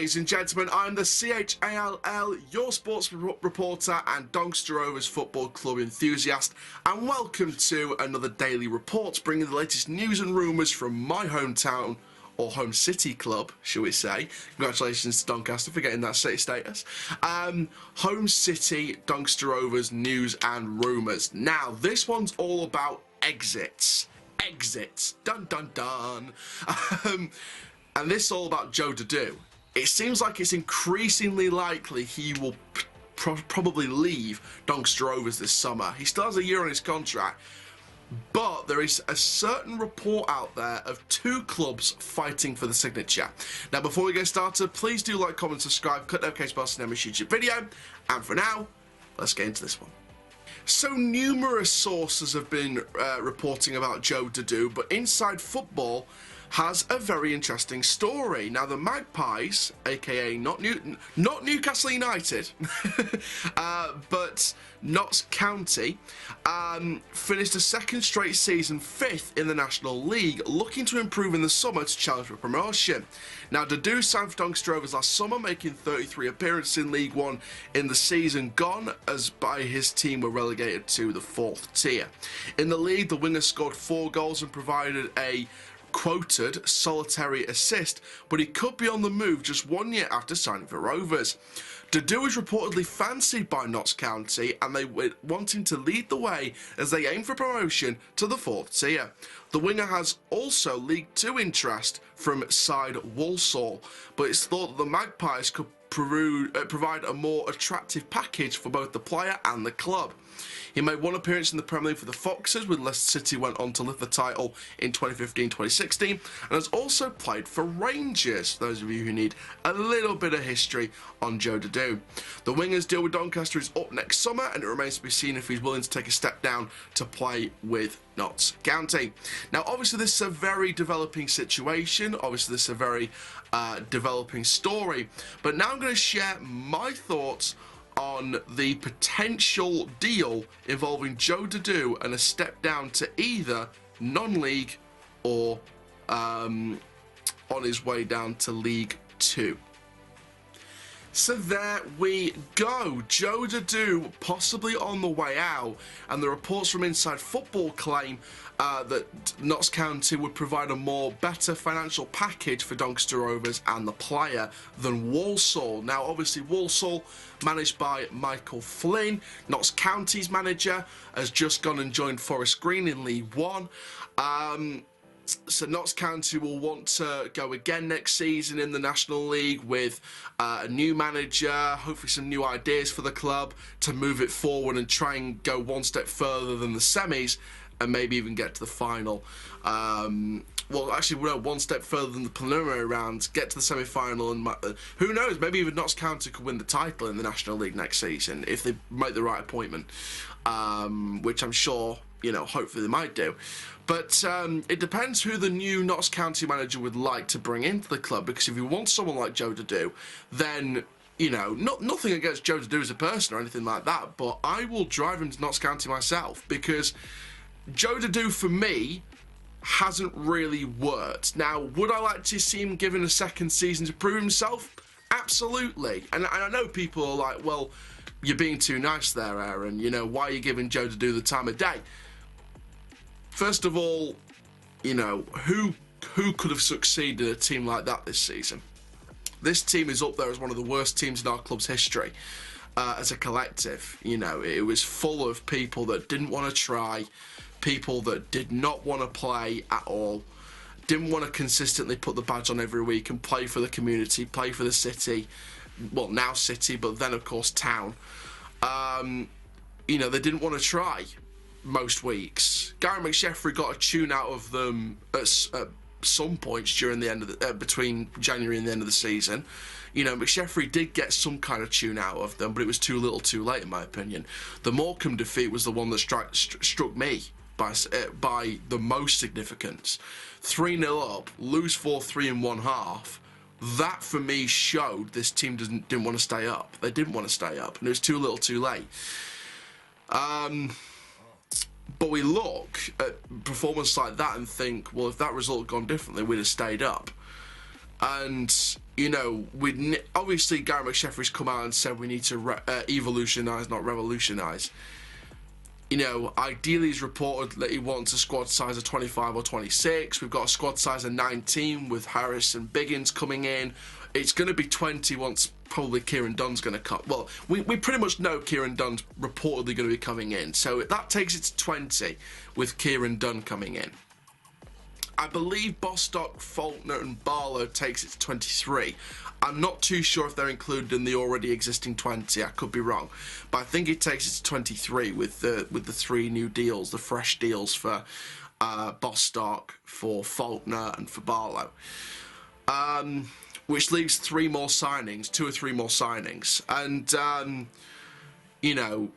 ladies and gentlemen, I'm the CHALL, your sports reporter and Doncaster Rovers Football Club enthusiast, and welcome to another daily report bringing the latest news and rumours from my hometown, or home city club, shall we say. Congratulations to Doncaster for getting that city status. Home city, Doncaster Rovers news and rumours. Now, this one's all about exits. Exits. Dun dun dun. And this is all about Joe Dodoo. It seems like it's increasingly likely he will probably leave Doncaster Rovers this summer. He still has a year on his contract, but there is a certain report out there of two clubs fighting for the signature. Now, before we get started, please do like, comment, subscribe, click the notification bell to never miss a YouTube video. And for now, let's get into this one. So numerous sources have been reporting about Joe Dodoo, but Inside Football has a very interesting story. Now, the Magpies, aka not Newcastle United, but Notts County, finished a second straight season 5th in the National League, looking to improve in the summer to challenge for promotion. Now, Dodoo signed for Doncaster Rovers last summer, making 33 appearances in League One in the season gone, as by his team were relegated to the 4th tier. In the league, the winger scored 4 goals and provided a quoted solitary assist, but he could be on the move just 1 year after signing for Rovers. Dodoo is reportedly fancied by Notts County, and they want him to lead the way as they aim for promotion to the 4th tier. The winger has also League 2 interest from side Walsall, but it's thought that the Magpies could provide a more attractive package for both the player and the club. He made 1 appearance in the Premier League for the Foxes, when Leicester City went on to lift the title in 2015-2016, and has also played for Rangers, those of you who need a little bit of history on Joe Dodoo. The winger's deal with Doncaster is up next summer, and it remains to be seen if he's willing to take a step down to play with Notts County. Now, obviously, this is a very developing situation. Obviously, this is a very developing story. But now I'm going to share my thoughts on the potential deal involving Joe Dodoo and a step down to either non-league or on his way down to League 2. So there we go, Joe Dodoo possibly on the way out, and the reports from Inside Football claim that Notts County would provide a better financial package for Doncaster Rovers and the player than Walsall. Now, obviously, Walsall, managed by Michael Flynn, Notts County's manager, has just gone and joined Forest Green in League One. So Notts County will want to go again next season in the National League with a new manager, hopefully some new ideas for the club to move it forward and try and go 1 step further than the semis and maybe even get to the final. Well, actually, we're 1 step further than the preliminary rounds, get to the semi-final, and who knows, maybe even Notts County could win the title in the National League next season if they make the right appointment, which I'm sure, you know, hopefully they might do. But it depends who the new Notts County manager would like to bring into the club, because if you want someone like Joe Dodoo, then, you know, nothing against Joe Dodoo as a person or anything like that, but I will drive him to Notts County myself, because Joe Dodoo, for me, hasn't really worked. Now, would I like to see him given a second season to prove himself? Absolutely. And I know people are like, well, you're being too nice there, Aaron. You know, why are you giving Joe Dodoo the time of day? First of all, you know, who could have succeeded in a team like that this season? This team is up there as one of the worst teams in our club's history. As a collective, you know, it was full of people that didn't want to try, people that did not want to play at all, didn't want to consistently put the badge on every week and play for the community, play for the city, well, now city, but then of course town. You know, they didn't want to try most weeks. Gary McSheffrey got a tune out of them at some points during the end of the, between January and the end of the season. You know, McSheffrey did get some kind of tune out of them, but it was too little too late, in my opinion. The Morecambe defeat was the one that struck me by the most significance. 3-0 up, lose 4-3 in one half. That, for me, showed this team didn't want to stay up. They didn't want to stay up, and it was too little too late. But we look at performance like that and think, well, if that result had gone differently, we'd have stayed up. And, you know, obviously Gary McSheffrey's come out and said we need to evolutionise, not revolutionise. You know, ideally he's reported that he wants a squad size of 25 or 26. We've got a squad size of 19 with Harris and Biggins coming in. It's going to be 20 once probably Kieran Dunn's going to come. Well, we pretty much know Kieran Dunn's reportedly going to be coming in. So that takes it to 20 with Kieran Dunn coming in. I believe Bostock, Faulkner and Barlow takes it to 23. I'm not too sure if they're included in the already existing 20. I could be wrong. But I think it takes it to 23 with the 3 new deals, the fresh deals for Bostock, for Faulkner and for Barlow. Which leaves 3 more signings, 2 or 3 more signings. And, you know,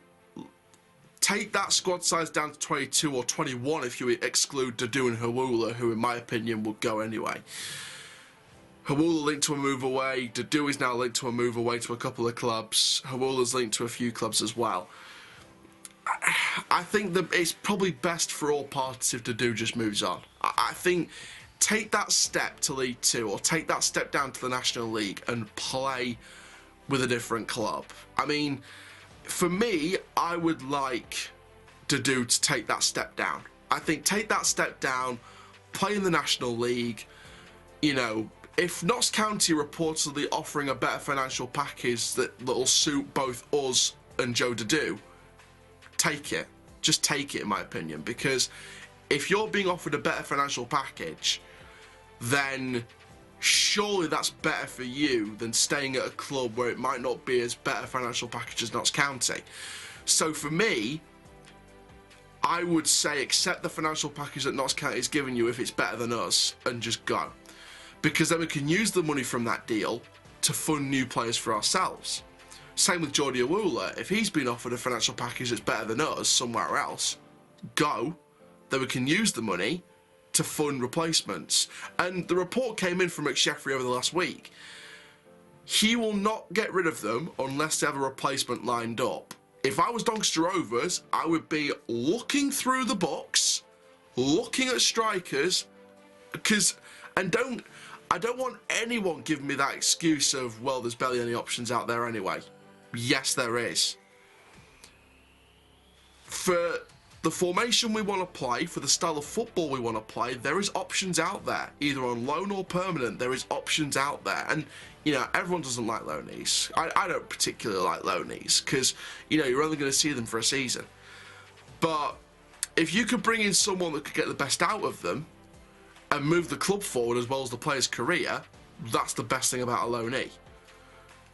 take that squad size down to 22 or 21 if you exclude Dodoo and Hawula, who in my opinion would go anyway. Hawula linked to a move away. Dodoo is now linked to a move away to a couple of clubs. Hawula's linked to a few clubs as well. I think that it's probably best for all parties if Dodoo just moves on. I think take that step to League 2 or take that step down to the National League and play with a different club. I mean, for me, I would like Dodoo to take that step down. I think take that step down, play in the National League. You know, if Notts County are reportedly offering a better financial package that'll suit both us and Joe Dodoo, take it. Just take it, in my opinion, because if you're being offered a better financial package, then surely that's better for you than staying at a club where it might not be as better financial package as Notts County. So for me, I would say accept the financial package that Notts County is giving you if it's better than us and just go. Because then we can use the money from that deal to fund new players for ourselves. Same with Jordi Awula. If he's been offered a financial package that's better than us somewhere else, go. Then we can use the money to fund replacements. And the report came in from McSheffrey over the last week. He will not get rid of them unless they have a replacement lined up. If I was Doncaster Rovers, I would be looking through the books, looking at strikers, because I don't want anyone giving me that excuse of, well, there's barely any options out there anyway. Yes, there is. For the formation we want to play, for the style of football we want to play, there is options out there. Either on loan or permanent, there is options out there. And, you know, everyone doesn't like loanees. I don't particularly like loanees because, you know, you're only going to see them for a season. But if you could bring in someone that could get the best out of them and move the club forward as well as the player's career, that's the best thing about a loanee.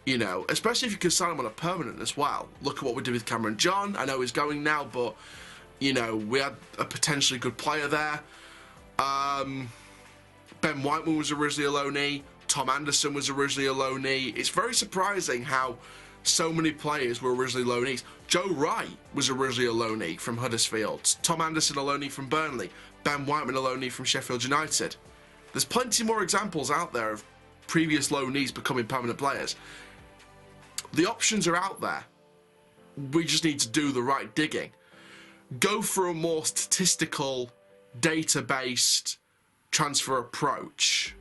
You know, especially if you could sign him on a permanent as well. Look at what we did with Cameron John. I know he's going now, but, you know, we had a potentially good player there. Ben Whiteman was originally a loanee. Tom Anderson was originally a loanee. It's very surprising how so many players were originally loanees. Joe Wright was originally a loanee from Huddersfield. Tom Anderson a loanee from Burnley. Ben Whiteman a loanee from Sheffield United. There's plenty more examples out there of previous loanees becoming permanent players. The options are out there. We just need to do the right digging. Go for a more statistical, data-based transfer approach.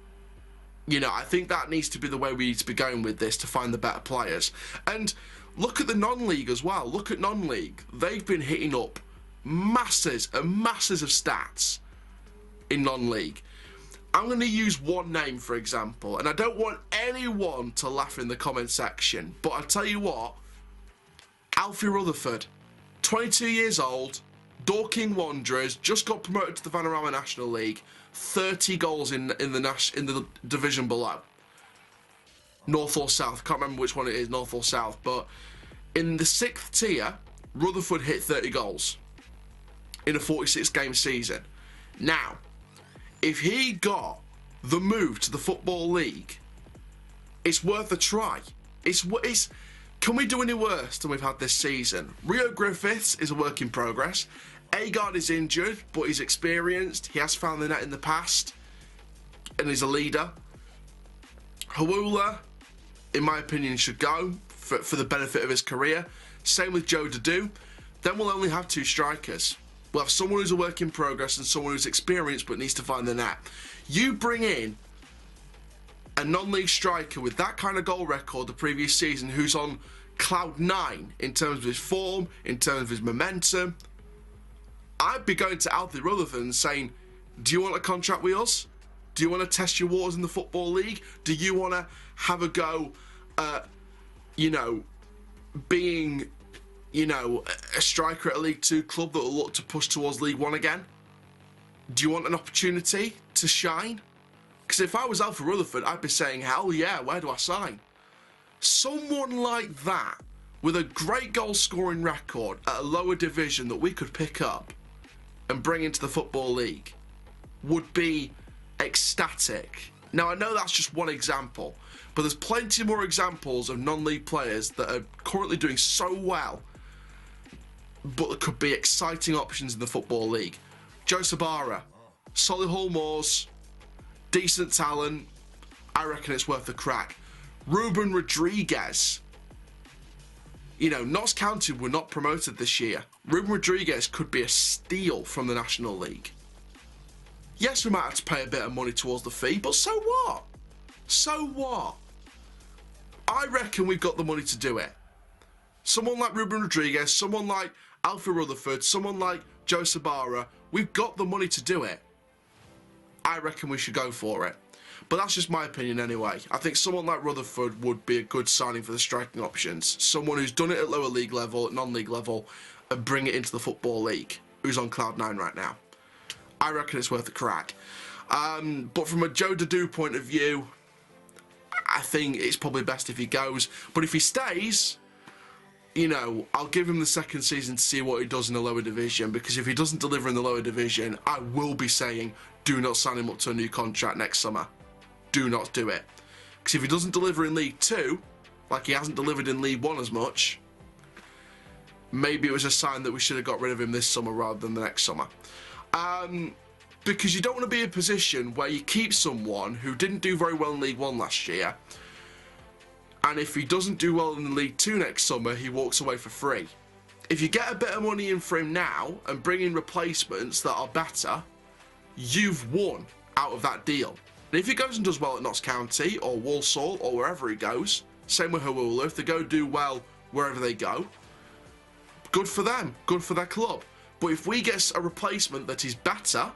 You know, I think that needs to be the way we need to be going with this to find the better players. And look at the non-league as well. Look at non-league. They've been hitting up masses and masses of stats in non-league. I'm going to use one name, for example, and I don't want anyone to laugh in the comment section, but I'll tell you what, Alfie Rutherford, 22 years old, Dorking Wanderers, just got promoted to the Vanarama National League, 30 goals in the division below. North or South, can't remember which one it is, North or South, but in the 6th tier, Rutherford hit 30 goals in a 46-game season. Now, if he got the move to the Football League, it's worth a try. Can we do any worse than we've had this season? Rio Griffiths is a work in progress. Agard is injured, but he's experienced. He has found the net in the past, and he's a leader. Hawula, in my opinion, should go for the benefit of his career. Same with Joe Dodoo. Then we'll only have 2 strikers. We'll have someone who's a work in progress and someone who's experienced but needs to find the net. You bring in a non-league striker with that kind of goal record the previous season, who's on cloud 9 in terms of his form, in terms of his momentum, I'd be going to Alfie Rutherford and saying, do you want a contract with us? Do you want to test your waters in the Football League? Do you want to have a go at, being, a striker at a League 2 club that will look to push towards League 1 again? Do you want an opportunity to shine? Because if I was Alfie Rutherford, I'd be saying, hell yeah, where do I sign? Someone like that, with a great goal-scoring record at a lower division that we could pick up and bring into the Football League, would be ecstatic. Now, I know that's just one example, but there's plenty more examples of non-league players that are currently doing so well, but there could be exciting options in the Football League. Joe Sabara, Solihull Moors, decent talent. I reckon it's worth the crack. Ruben Rodriguez. Notts County were not promoted this year. Ruben Rodriguez could be a steal from the National League. Yes, we might have to pay a bit of money towards the fee, but so what? So what? I reckon we've got the money to do it. Someone like Ruben Rodriguez, someone like Alfie Rutherford, someone like Joe Sabara, we've got the money to do it. I reckon we should go for it. But that's just my opinion anyway. I think someone like Rutherford would be a good signing for the striking options. Someone who's done it at lower league level, at non-league level, and bring it into the Football League, who's on cloud 9 right now. I reckon it's worth a crack. But from a Joe Dodoo point of view, I think it's probably best if he goes. But if he stays, I'll give him the second season to see what he does in the lower division, because if he doesn't deliver in the lower division, I will be saying, do not sign him up to a new contract next summer. Do not do it. Because if he doesn't deliver in League 2, like he hasn't delivered in League 1 as much, maybe it was a sign that we should have got rid of him this summer rather than the next summer. Because you don't want to be in a position where you keep someone who didn't do very well in League 1 last year, and if he doesn't do well in League 2 next summer, he walks away for free. If you get a bit of money in for him now and bring in replacements that are better, you've won out of that deal. And if he goes and does well at Notts County or Walsall or wherever he goes, same with Hawula, if they go do well wherever they go, good for them, good for their club. But if we get a replacement that is better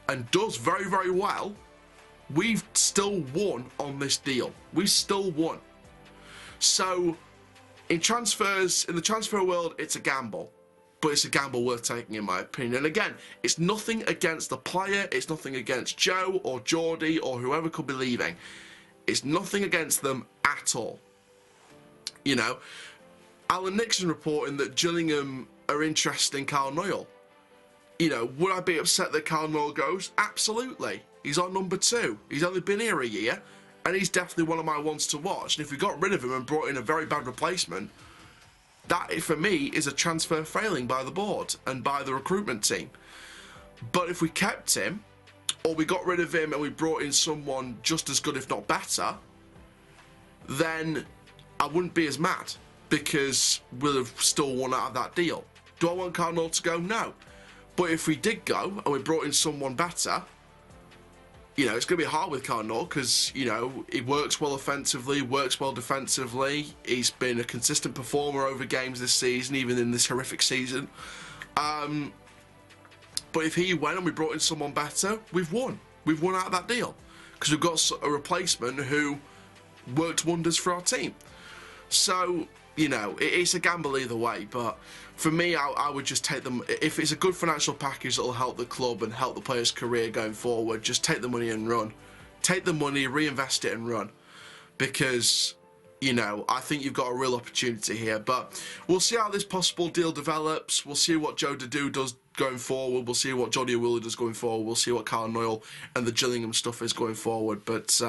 and does very, very well, we've still won on this deal. We've still won. So, in the transfer world, it's a gamble. But it's a gamble worth taking, in my opinion. And again, it's nothing against the player. It's nothing against Joe or Geordie or whoever could be leaving. It's nothing against them at all. Alan Nixon reporting that Gillingham are interested in Carl Noyle. Would I be upset that Carl Noyle goes? Absolutely. He's on number 2. He's only been here a year, and he's definitely one of my ones to watch. And if we got rid of him and brought in a very bad replacement, that, for me, is a transfer failing by the board and by the recruitment team. But if we kept him, or we got rid of him and we brought in someone just as good, if not better, then I wouldn't be as mad, because we'll have still won out of that deal. Do I want Carl Noyle to go? No. But if we did go and we brought in someone better, it's going to be hard with Carl Noyle because, he works well offensively, works well defensively. He's been a consistent performer over games this season, even in this horrific season. But if he went and we brought in someone better, we've won. We've won out of that deal because we've got a replacement who worked wonders for our team. So, it's a gamble either way, but for me, I would just take them. If it's a good financial package that will help the club and help the player's career going forward, just take the money and run. Take the money, reinvest it and run. Because, I think you've got a real opportunity here. But we'll see how this possible deal develops. We'll see what Joe Dodoo does going forward. We'll see what Johnny Woolley does going forward. We'll see what Carl Noyle and the Gillingham stuff is going forward. But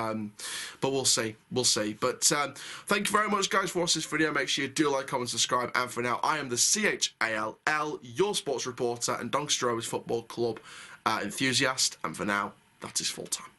we'll see. We'll see. But thank you very much, guys, for watching this video. Make sure you do like, comment, subscribe. And for now, I am the CHALL, your sports reporter and Doncaster Rovers Football Club enthusiast. And for now, that is full time.